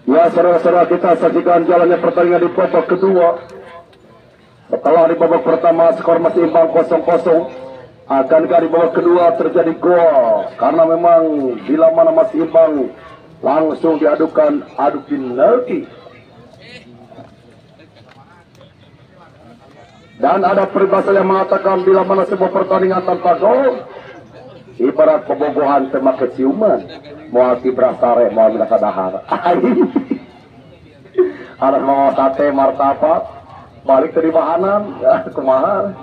Ya, saudara-saudara, kita saksikan jalannya pertandingan di babak kedua. Setelah di babak pertama skor masih imbang 0-0, akankah di babak kedua terjadi gol? Karena memang bila mana masih imbang langsung diadukan adu penalti. Dan ada peribahasa yang mengatakan bila mana sebuah pertandingan tanpa gol ibarat pebogohan tema keciuman, mau berasare mau merasa dahar. Anak mau sate martabak balik dari bahanan ya kumaha.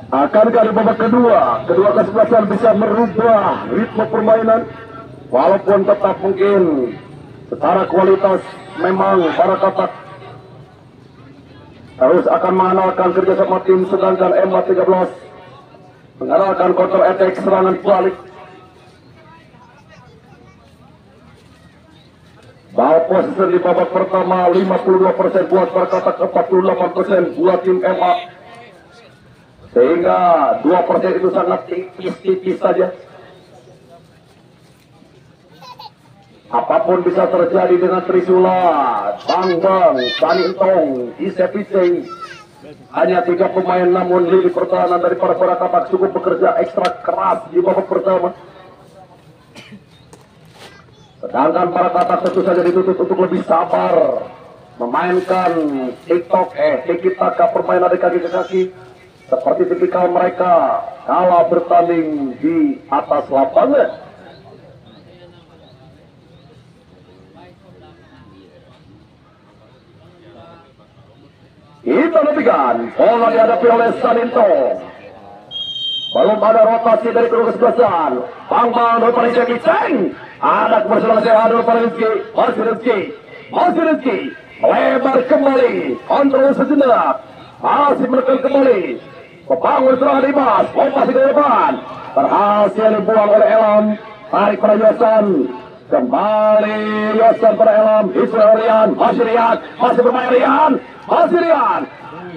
Akankah di babak kedua kesebelasan bisa merubah ritme permainan walaupun tetap mungkin secara kualitas memang para katak terus akan mengandalkan kerjasama tim, sedangkan MA13 mengandalkan counter attack serangan balik. Ball possession di babak pertama 52% buat para katak, 48% buat tim MA, sehingga 2% itu sangat tipis saja. Apapun bisa terjadi dengan Trisula, Bang, Sani Entong, Isepiceng. Hanya 3 pemain namun lini pertahanan dari para katak cukup bekerja ekstra keras di babak pertama. Sedangkan para katak tentu saja dituntut untuk lebih sabar, memainkan tiki-taka permainan dari kaki ke kaki seperti tipikal mereka kala bertanding di atas lapangan. Kita nantikan bola dihadapi oleh Saninto. Belum ada rotasi dari kedua kesebelasan. Bang depan Iceng. Ada kebersamaan sehat depan Rizky. Melebar kembali. Kontrol sejenak. Masih menekan kembali. Membangun serangan Dimas. Lompat ke depan. Berhasil dibuang oleh Elam. Tarik pada Yosan. Kembali Yosan pada Elam. Rian. Masih bermain Rian.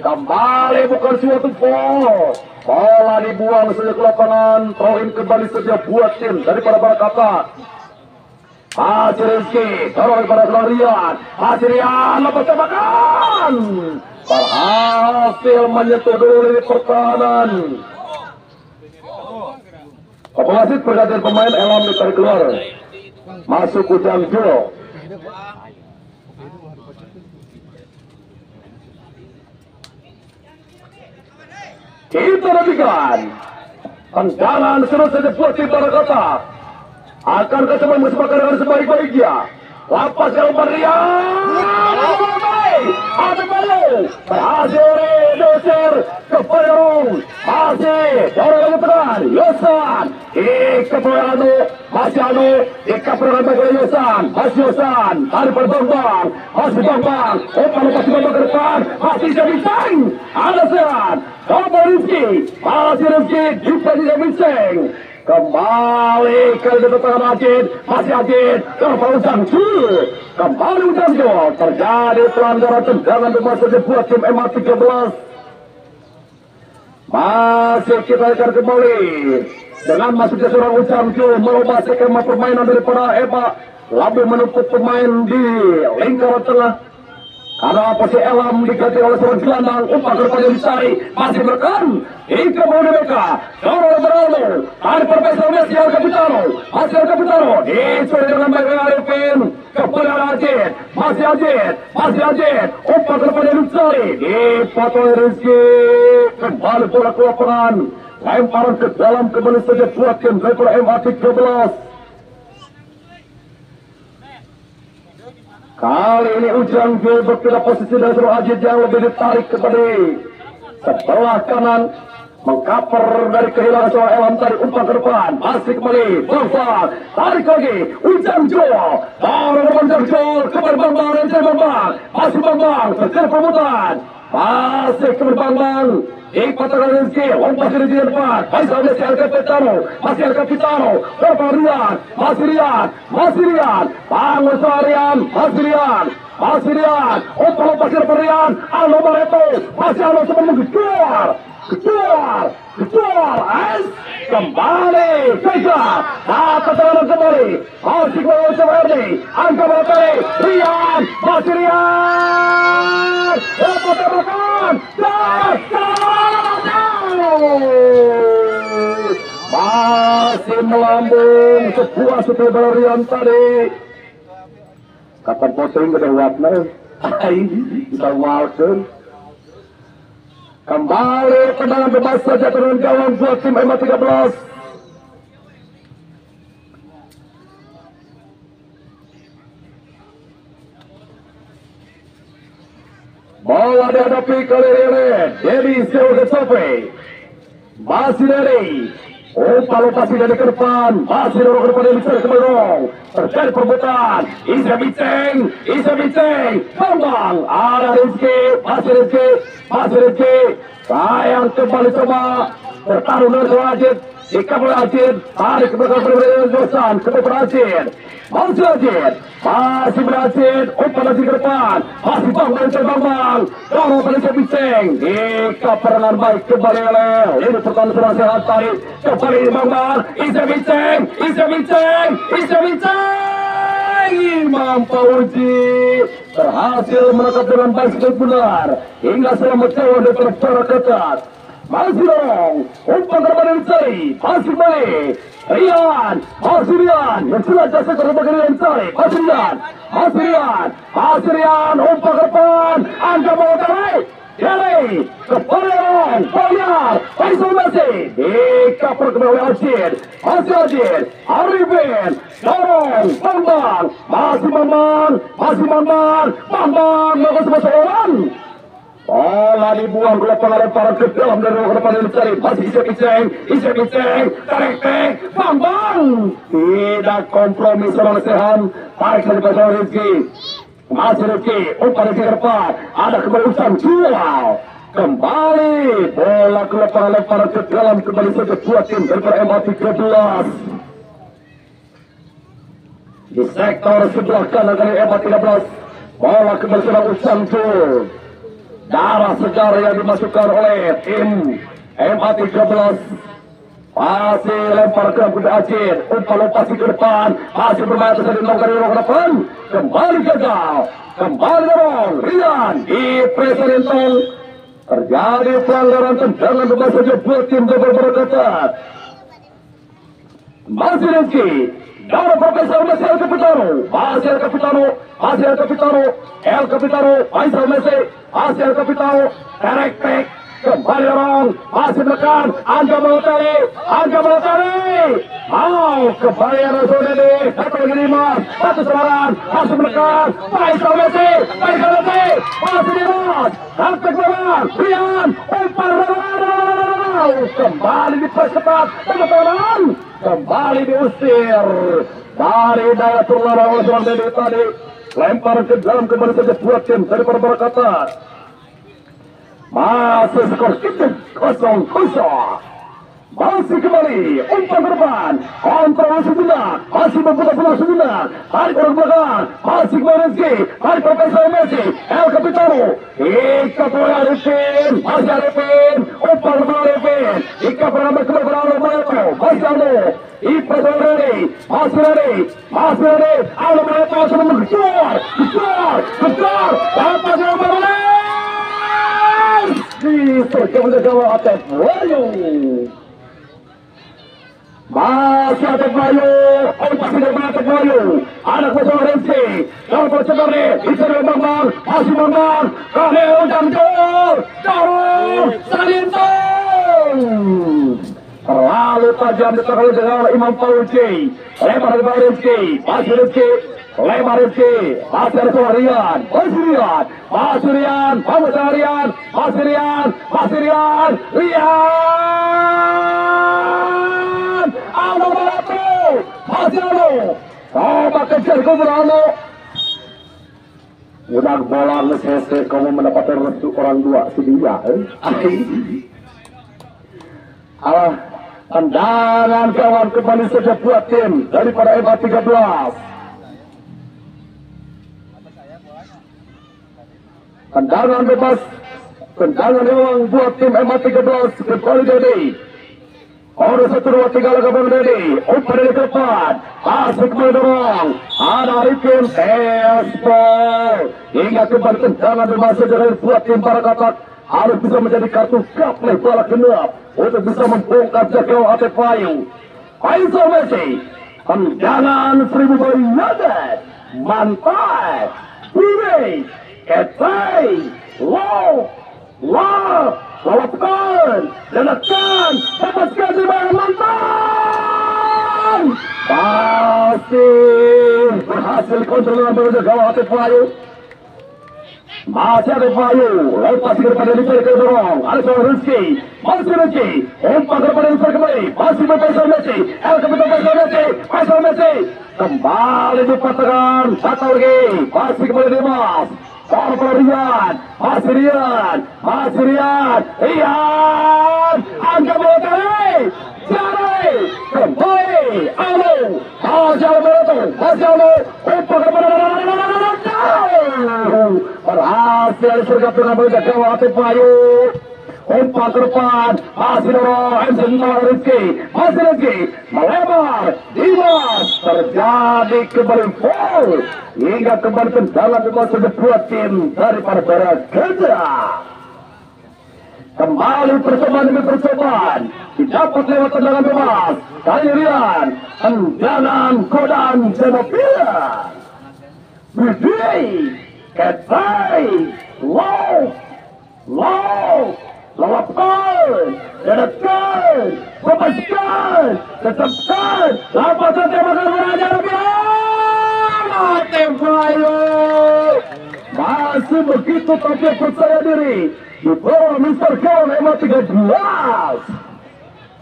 Kembali bukan suatu foul. Bola dibuang saja ke lapangan. Throw in kembali saja buat tim daripada para katak. Masih Rizky, dorong kepada Rian. Lepas tembakan. Berhasil menyentuh dulu di pertahanan. Wasit pergantian pemain, Elam ditarik keluar. Masuk Ujang Jo. Kita nantikan tendangan seru saja buat tim para katak. Akankah coba mengesempatkan dengan sebaik-baiknya? Lapas yang Rian. Ada balu. Berhasil redusir ke Bayarong. Masih dorong ke tengah. Yosan. Masih dikaperkan baik oleh Yosan. Tarik pada Bang. Masih Bang. Lepas ke depan. Masih Bintang. Ada sehat. Coba Rizky. Masih Rizky. Juga Bintang. Kembali ke depan Ajit. Masih Ajit. Kembali Ujang Jo. Terjadi pelanggaran tendangan bebas saja buat tim MA13. Masih kita akan kembali dengan masuknya seorang Ujang Jo merubah skema permainan daripada MA, lebih menutup pemain di lingkaran tengah. Karena posisi Elam diganti oleh seorang gelandang, umpan ke depan yang dicari, masih menekan hingga mau mereka dorong Beraldo, ada perbaikan Messi Alcapitano, dicuri dengan baik oleh Arifin, kepada Ajit, masih Ajit, umpan ke depan yang dicari, dipotong Rizky, kembali bola ke lapangan, lemparan ke dalam kembali saja buat tim daripada MA13. Kali ini Ujang Jo berpindah posisi dari seorang Ajit yang lebih ditarik kepada sebelah kanan, mengkaper dari kehilangan seorang Elam tadi, umpan ke depan, masih kembali Bang, tarik lagi Ujang Jo, Ujang Jo kembali Bang, masih Bang, terjadi perbuatan, masih kembali Bang, Ipatakan Rizky, lompat ke depan. Faisal masih El Capitano, masih El Capitano. Berapa Rian, masih Rian, masih Rian. Bangun Rian, masih Rian. Masih Rian, lompat ke depan Rian. Aldo Barreto, masih Aldo sebelum keluar. Keluar, kembali, kejar, dapat teman kembali, masih melawan Severdi, angka berkali, Rian, masih Rian, dapat tembakan, masih melambung, sebuah setelah Rian tadi, kapan posting ke warna, bisa walken. Kembali tendangan bebas saja turun gawang buat tim MA13. Bola dihadapi kali ini Dedi Silvesope. Masih Dedi. Lompat dari ke depan. Masih dorong ke depan yang bisa kembali. Terjadi perebutan. Isa Biceng. Bambang. Ada Rizky. Masih Rizky. Sayang kembali coba. Bertarung dengan Wajid. Sikap oleh Ajid. Tarik ke belakang berbeda Josan. Kepada Ajid. Masih berhasil. Umpan lagi ke depan. Masih Bambang. Dorong pada Isa Biceng. Ika perangan baik kembali oleh. Ini pertahanan serang sehat tadi. Kembali Bambang. Isa Biceng. Imam Fauzi berhasil menangkap dengan baik dan benar. Hingga selamat jauh dari perkara ketat. Masih dong. Umpan kembali dicari. Masih balik. Rian. Yang sudah jasa terbagai Rian cari. Masih Rian. Umpan ke depan. Angka bawa tarik. Yali. Kepada Bayar. Faisal Messi. Dikaper kembali Ajid. Masih Ajid. Arifin. Dorong. Bambang. Masih Bambang. Bagus berseorang. Bola dibuang ke lapangan lemparan ke dalam dari ke depan yang dicari. Masih Isa Biceng. Tarik. Bambang. Tidak kompromi seorang Sehan. Tarik dari pasal Rizky. Masih Rizky. Umpan Rizky ke depan. Ada kembali Usam Jual. Kembali. Bola ke lapangan lemparan ke dalam. Kembali saja buat tim daripada MA13. Di sektor sebelah kanan dari MA13. Bola kembali seorang Usam Jual. Darah segar yang dimasukkan oleh tim MA13. Masih lempar ke Ajid. Umpan lopasi ke depan. Masih bermain terjadi dari ke depan. Kembali gagal. Kembali dorong. Rian di Presiden. Terjadi pelanggaran tendangan bebas saja buat tim berketat. Masih Rizky. Darah Profesor Messi El Capitano. Faisal Messi. Masih El Capitano. Tarik. Kembali orang. Masih menekan. Angga Balotelli. Kembali Rasul Dede. Satu lagi 5. Satu serangan. Masih menekan. Faisal Messi. Masih Dimas. Sampai ke belakang. Rian. Umpan. Kembali dipercepat. Teman-teman. Kembali diusir. Dari daya terlarang oleh seorang Dede tadi. Lempar ke dalam kembali saja buat tim dari Perbarakatan. Masih skor 0-0. Masih kembali. Umpan ke depan. Kontrol sejenak. Masih membuka bola sejenak. Tarik orang belakang. Masih kembali Rizky. Tarik Profesor Messi. El Capitano. Ika oleh Arifin. Masih Arifin. Umpan ke Arifin. Ika pernah kembali ke Aldo Barreto. Masih Aldo. Ipres Ready. Masih Ready. Aldo Barreto sudah mengejar. Dapat yang berlalu. Terjadi gawang atas Wayu. Masih atas Wayu. Masih atas Wayu. Anak bersama Rizky. Lalu percebari. Bisa Bambang. Masih Bambang. Kali undang jauh. Dorong. Salinton. Terlalu tajam ditekali dengan Imam Fauzi. Lebar ke Rizky. Masih Rizky. Lebar Rizky. Masih ada seorang Rian. Masih Rian. Aldo Barreto. Masih Aldo. Coba kejar Aldo. Udah bola ngesese kamu mendapatkan restu orang dua sedia. Tendangan kawan kembali saja buat tim daripada EMA 13. Tendangan bebas, tendangan yang buat tim EMA 13 kembali jadi. Order 1, 2, 3 laga berdiri. Umpan dari depan, asik mendorong. Ada Arifin, Espol. Hingga kembali tendangan bebas saja dari buat tim para katak. Harus bisa menjadi kartu kapleh bola genap untuk bisa membongkar jaga hati Payu. Faisal Messi, tendangan 1000 bayangan, mantap, Buri, Ketai, Low, lalapan, ledakan, bebaskan di bayangan mantan. Pasti berhasil kontrol dengan menjaga hati Payu. Masih ada Payu, lepas kepada Liper ke dorong, ada seorang Rizky, masih Rizky, umpan kepada Liper kembali, masih Faisal Messi, Faisal Messi, kembali dipatahkan, satu lagi, masih kembali Dimas, Parpar Rian, masih Rian, angkat bola cari, kembali, masih Alo, umpan kepada berhasil sergap dengan menjaga hati Payu. Umpan ke depan, masih dorong, masih Rizky, melebar, Dimas, terjadi kembali foul, hingga kembali tendangan bebas sebuah tim daripada Barat Gajah. Kembali percobaan demi percobaan, didapat lewat tendangan bebas, kali Rian, tendangan Kodan Zenopia. Berdiri, Ketai, Low, lalapan, ledakan, bebaskan, tetapkan, lapaskan tembakan beraja Tim Payu masih begitu tampil percaya diri di bawah Mr. Kawan EMA 13.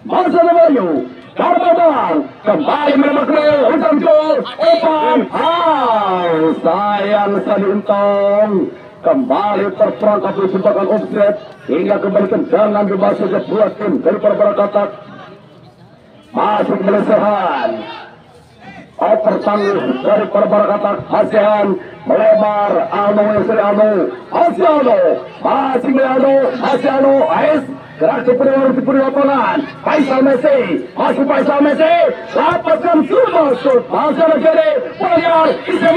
Masa Payu Karbabang kembali menembak hujan gol, umpan, sayang Sadintong kembali terperangkap di jebakan offset hingga kembali tendangan bebas saja buat tim daripada Barakatak. Masih kembali Sehan, oper tangguh daripada Barakatak. Hasian melebar, Aldo yang seri Aldo, masih Aldo, Ais gerak ke lapangan, Faisal Messi, lapaskan masuk, masih ada jadi, Palyar, Isa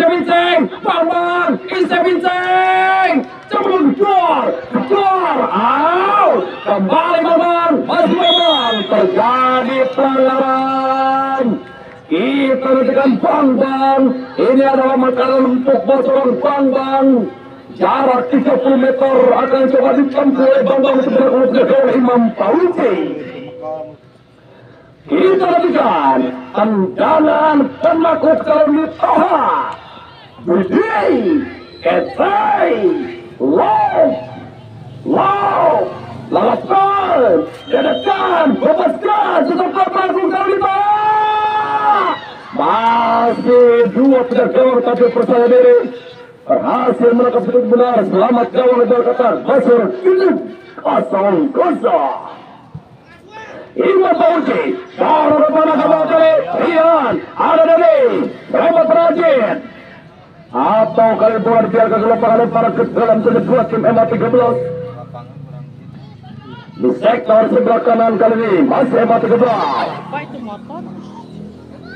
Vincent, Bang, Isa Vincent, keluar, kembali Bang, terjadi pelanggaran. Kita nantikan Bang, ini adalah makanan untuk bocoran Bang. Jarak 30 meter akan coba ditempuh oleh Bang untuk berjaga oleh Imam Fauzi. Kita nantikan tendangan penakut Karni Toha, Budi, Ketai, Low, lalapan, ledakan, bebaskan, tetap bagus Karni Toha. Masih dua penjaga tapi percaya diri. Berhasil menangkap sudut benar, selamat gawang dari Qatar, Basur, kosong. Imam Fauzi, cara depan kembali, Rian, ada Dani, Rahmat Rajin. Atau kali bola dibiarkan ke lapangan para ke dalam sebuah tim EMA 13. Di sektor sebelah kanan kali ini, masih EMA 13.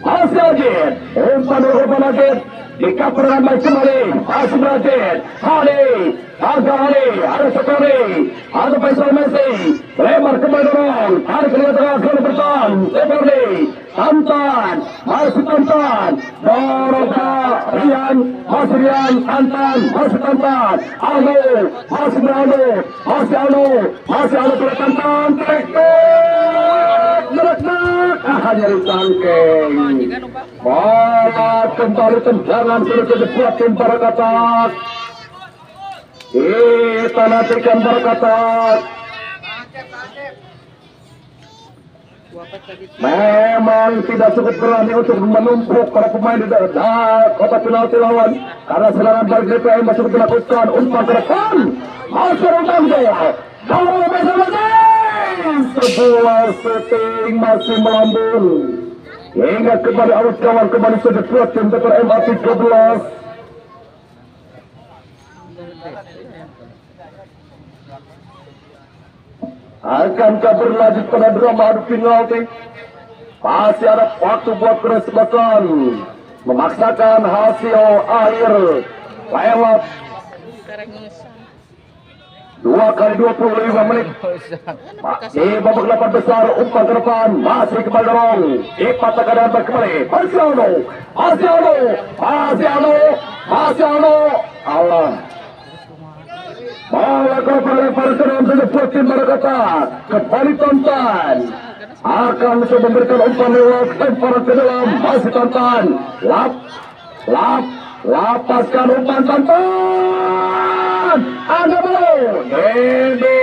Masih Ajit, umpan Ajit. Dikapur dengan baik kembali, masih Rajin, ada Sekali, ada Faisal Messi, lebar kembali dorong, ada kelihatan gol bertahan, Seperti, Tantan, masih Tantan, dorong ke Rian, masih Tantan, Aldo, masih Aldo, ke Tantan, hanya ditangkeng. Bola kembali tendangan sudah dibuat tim Barakatak. Kita nantikan Barakatak. Memang tidak cukup berani untuk menumpuk para pemain di kotak penalti lawan karena serangan balik DPM masih dilakukan. Umpan ke depan, masih umpan gol. Kalau bola setting masih melambung hingga kembali arus kawan kembali saja kuat tim DPR 13 akankah berlanjut pada drama adu penalti. Masih ada waktu buat kesempatan memaksakan hasil akhir lewat 2 kali 25 menit. Di babak 8 besar umpan ke depan masih kembali dorong dipatahkan dan kembali Marciano Allah bola kembali pada dalam saja buat tim Barakata kembali tonton akan mencoba memberikan umpan lewat lemparan ke dalam masih tonton lapaskan umpan tonton ada belum Dede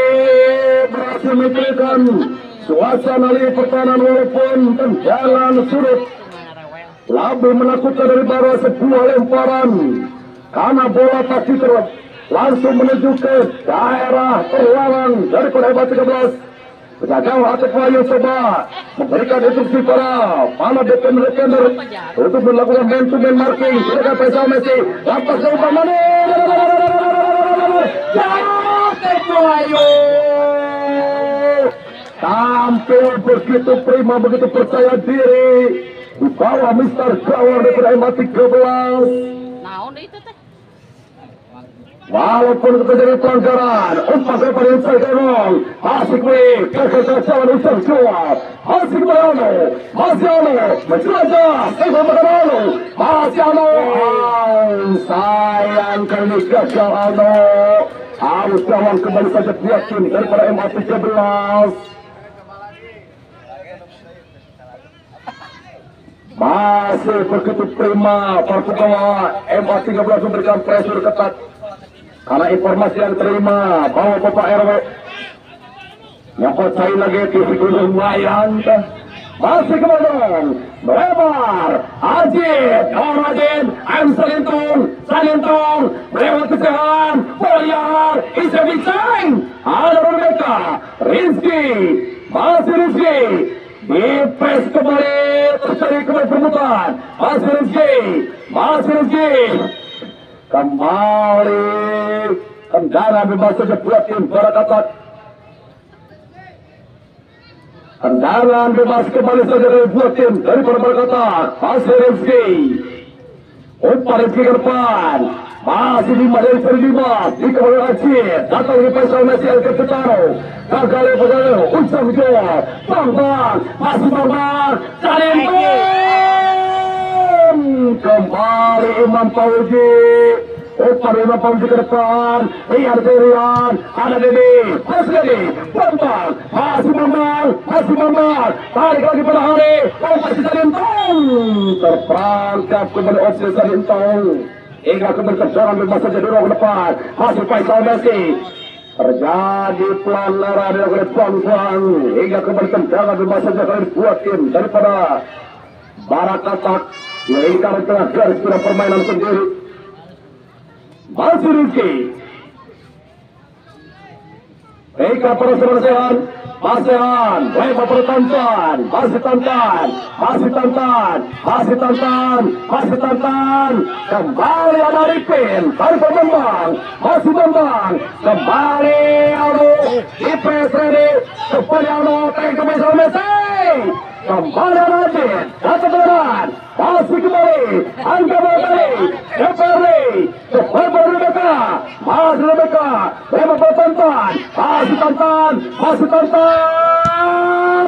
berhasil memberikan suasana lini pertahanan walaupun tendangan sudut lebih menakutkan dari baru sebuah lemparan karena bola pasti terus langsung menuju ke daerah perlawanan dari penembak 13. Penjaga Atek Wahyu coba memberikan instruksi para defender untuk melakukan man-to-man marking. Silakan Faisal Messi dapat umpan mana? Atek Wahyu tampil begitu prima, begitu percaya diri di bawah Mister Gawang daripada MA 13. Naon itu teh? Walaupun terjadi pelanggaran, umpan kepada inside Gawang masih kekacauan usaha keluar. Marciano menjelajah Marciano sayang kali gagal harus Gawang kembali saja yakin daripada MA 13. Masih begitu prima para pegawai MA 13 memberikan pressure ketat karena informasi yang terima bahwa Bapak RW yang percaya lagi di gunung wayang masih kembali melebar Ajit Oradin Salintong lewat kesehan Bolyar Isabicang ada Rebecca Rizky masih Rizky dipres kembali terjadi kembali permutaan masih Rizky kembali tendangan bebas saja buat tim Barakata. Tendangan bebas kembali saja dari buat tim dari Barakata. Masih Rizky umpan Rizky ke depan masih 5 dari 5 di kembali Aceh datang di Faisal Messi El Capitano gagal ucap jawab Bang masih Bang kembali Imam Fauzi umpan Imam Fauzi ke depan Rian ada Dede masih Bambang tarik lagi pada hari masih Salintong terperangkap kembali opsi Salintong hingga kembali terjorong bebas saja dorong ke depan masih Faisal Messi terjadi pelanggaran oleh Bang hingga kembali tendangan bebas saja kali buat tim daripada Barakata hingga di tengah garis sudah permainan sendiri masih Rizky hingga pada serangan Masehan, lebar bertantan, masih tantan, kembali ada Ripin, tarik Bambang, masih Bambang, kembali Aldo, Ipes ready, kembali Aldo, tank ke Faisal Messi, kembali ada Ajit, datang beneran, masih kembali, angka kembali, Eperli, kembali Rebecca, lebar bertantan, masih tantan,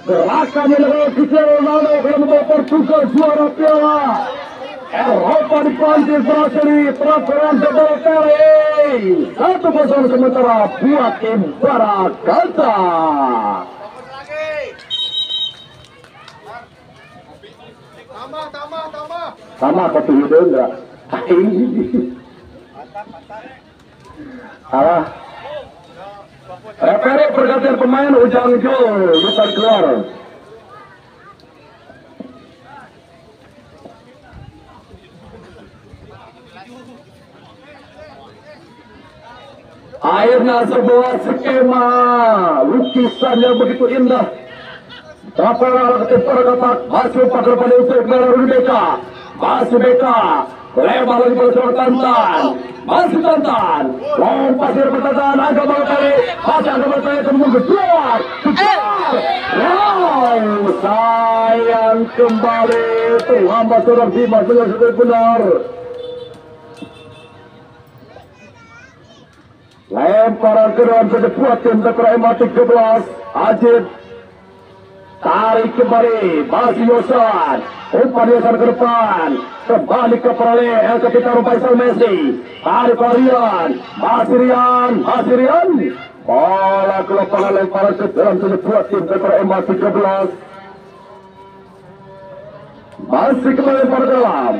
gerakan yang dilakukan Cristiano Ronaldo yang membawa Portugal juara Piala Eropa di Prancis berhasil di transferan Balotelli 1-0 sementara buat tim Barakata. Sama kopi itu enggak? Salah. Referi pergantian pemain Ujang Jo ditarik keluar. Akhirnya sebuah skema lukisan yang begitu indah. Lapangan ketimpa kotak masih pakai pada untuk merah Beka. Masih Beka. Lebar lagi pada seorang Tantan. Masih Tantan. Lompat dari pertahanan agak banget kali. Masih agak banget kali teman keluar. Wow, sayang kembali. Terhambat seorang Dimas dengan sudah benar. Lemparan ke dalam saja buat tim TPRMA 13. Ajit tarik kembali, masih Yosan. Umpan Yosan ke depan, kembali ke Perale, El Capitano Faisal Messi. Tarik Rian, masih Rian. Bola ke lapangan, lemparan ke dalam saja buat tim TPRMA 13. Masih kembali pada dalam.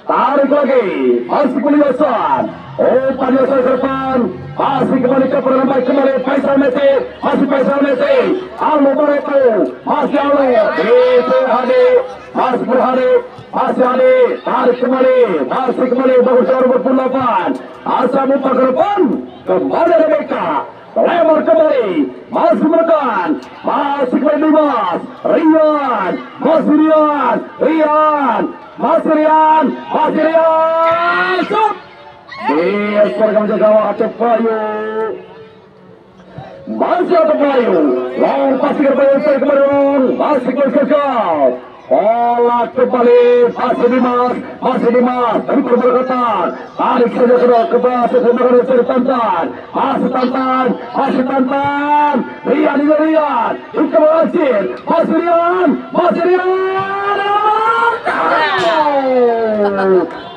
Tarik lagi, masih kembali Yosan. Umpan Yosan ke depan, masih kembali ke perempat kembali Faisal Messi, masih Faisal Messi. Aldo Barreto, masih Aldo. Itu Hadi, masih berhadi, masih Hadi. Tarik kembali, masih kembali bagus seorang berpulapan. Asal umpan ke depan, kembali Rebecca. Lebar kembali, masih menekan, masih kembali Dimas, Rian, masih Rian, shoot! Biasa menjaga Atep Bayu, masih Atep Bayu, lompat ke Bayu kemarin, masih gagal. Bola kembali, masih Dimas, dari perberkatan, tarik saja ke bawah, sebenarnya dari Tantan, masih Tantan, Rian, itu berhasil, masih Rian,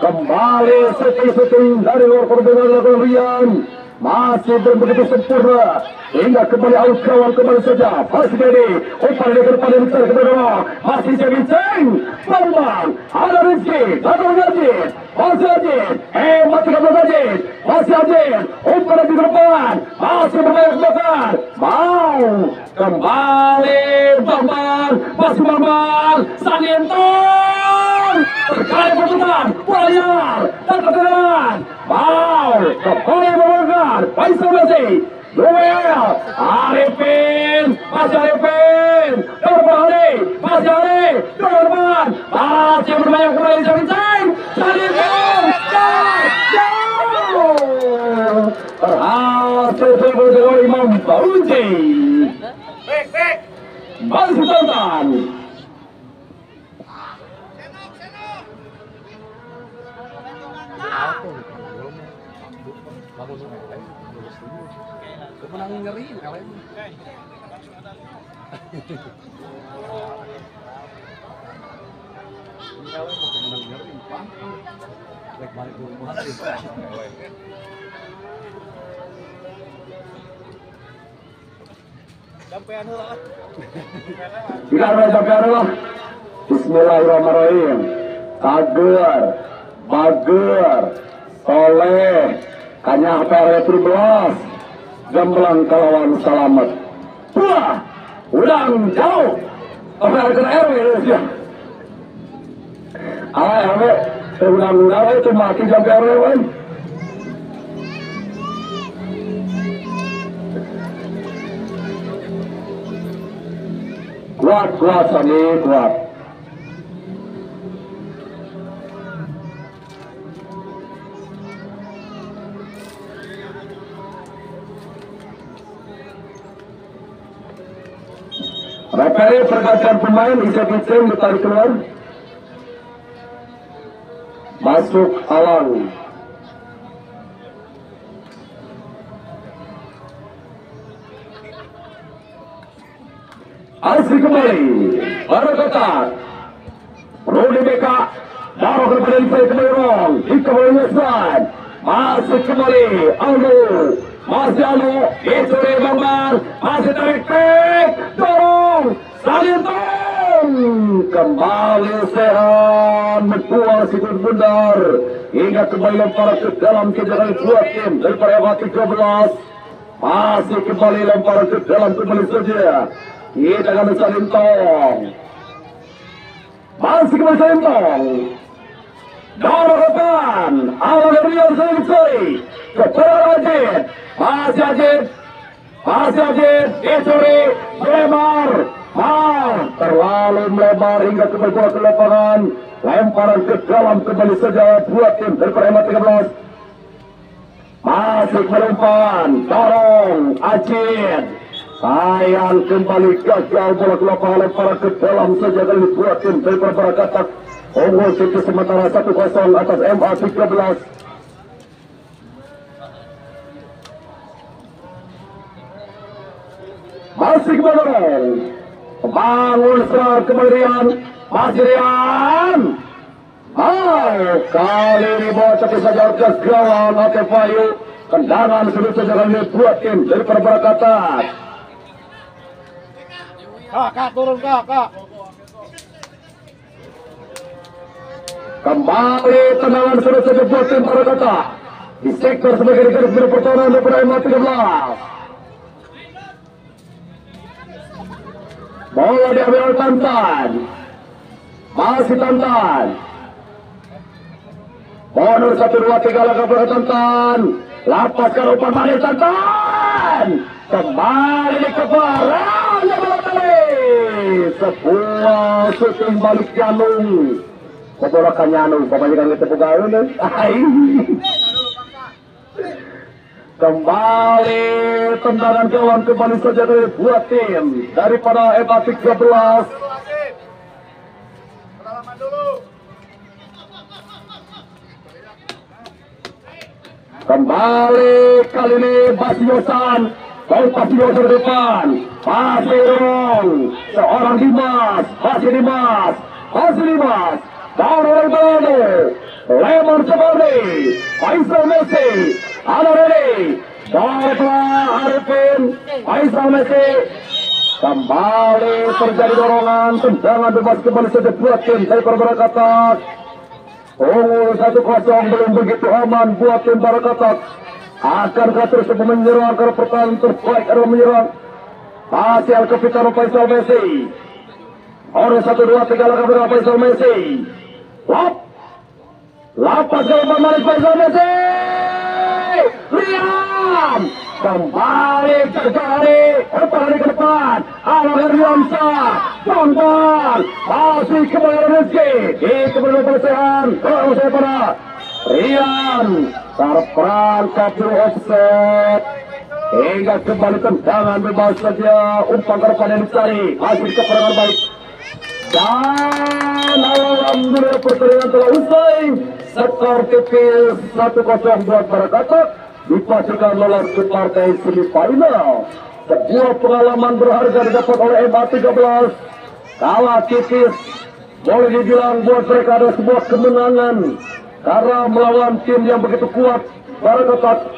kembali setting dari luar perbendahan dilakukan Rian, masih begitu sempurna hingga kembali out kawan kembali saja. Masih Dedi, umpan di depan yang besar ke bawah, masih Ceng, Bambang, ada Rizky, satu Ajit, masih Ajit, mati kabel Ajit, masih Ajit, umpan di depan, masih berbanyak bakar, mau kembali Bambang, masih Bambang, Sanintong, terkali pertukaran, bola liar, dan keterangan, mau kembali membakar, Faisal Messi, Noel, Arifin, masih Arifin, Norbali, masih Ali, Norman, masih bermain kembali Ceng, Sanintong, berhasil terbuat Imam Fauzi, masih Tantan. Menang ngeri kalau ini. Kalau mau menang ngeri, Pak. Lek balik ke rumah. Sampean heula. Bismillahirrahmanirrahim. Bismillahirrahmanirrahim. Bager, Soleh, Kanyang PR 13. Gamblang kalawan selamat. Wah, udang jauh. PR RW ya. RW, udang itu mati jam RW. Kuat Sani, kuat. Referi pergantian pemain, Isa Biceng ditarik keluar. Masuk Alang. Asli kembali, Barokatan, Rudi Beka, Darah kepada Isa kembali Rong, Ika Yosan, masuk kembali, Aldo, masih Aldo, itu Bambang, masih tarik pek, dorong, Sanintong, kembali sehat, membuang sikut bundar, hingga kembali lempar ke dalam kejaran dua tim daripada Eva 13, masih kembali lempar ke dalam kembali saja. Kita akan Sanintong, masih kembali Sanintong, Dorong ke depan. Awal Rio Sensei. Kepada Ajit. Masih Ajit. Dicuri. Lemar. Terlalu melebar hingga ke bawah ke lapangan. Lemparan ke dalam kembali saja buat tim daripada Hemat 13. Masih melumpan. Dorong. Ajit. Sayang kembali gagal bola ke lapangan, lemparan ke dalam saja kali buat tim daripada Barakatak. Unggul City sementara 1-0 atas MA 13. Masih kembali. Bangun serangan kembali Rian. Masih Rian. Kali ini bola tapi saja ke gawang Ate Fayu. Tendangan sudah saja kali buat tim daripada Barakatak. Kak, turun kak. Kembali tendangan sudah saja buat tim Barakatak. Di sektor sebagai garis biru pertahanan daripada MA 13. Bola diambil oleh Tantan. Masih Tantan. Bonus 1, 2, 3 langkah belakang Tantan. Lepaskan umpan balik Tantan. Kembali ke barang yang balik. Sebuah syuting balik Janung. Kebolakan Janung. Kembalikan ke tepuk gawin. Kembali tendangan gawang kembali saja dari buat tim daripada MA 13. Kembali kali ini Basiosan. Basiosan ke depan. Masih dorong. Seorang Dimas. Masih Dimas. Down oleh Bano. Lemon Sebardi. Faisal Messi. Ada ready. Dorong Arifin. Faisal Messi. Kembali terjadi dorongan. Tendangan bebas kembali saja buat tim dari Barakatak. Unggul 1-0 belum begitu aman buat tim Barakatak. Akankah terus menyerang karena pertahanan terbaik adalah menyerang. Masih Al-Kapitano Faisal Messi. Orang 1, 2, 3 langkah berapa Faisal Messi. Lapas ke depan balik Faisal Messi. Liam. Kembali ke depan. Alang Herdiansyah. Tonton. Masih kembali Rizky. Itu benar pelecehan. Terus pada Rian. Terperangkap di offset. Hingga kembali tendangan bebas saja. Umpan ke depan yang dicari. Masih di keperangan baik. Dan alhamdulillah pertandingan telah usai. Skor tipis 1-0 buat Barakatak. Dipastikan lolos ke partai semifinal. Sebuah pengalaman berharga didapat oleh MA 13. Kalah tipis boleh dibilang buat mereka ada sebuah kemenangan karena melawan tim yang begitu kuat Barakatak.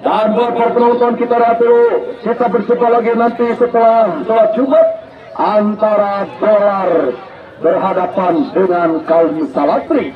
Dan buat para penonton kita lihat dulu, kita berjumpa lagi nanti setelah sholat Jumat antara Dolar berhadapan dengan kaum Salatri.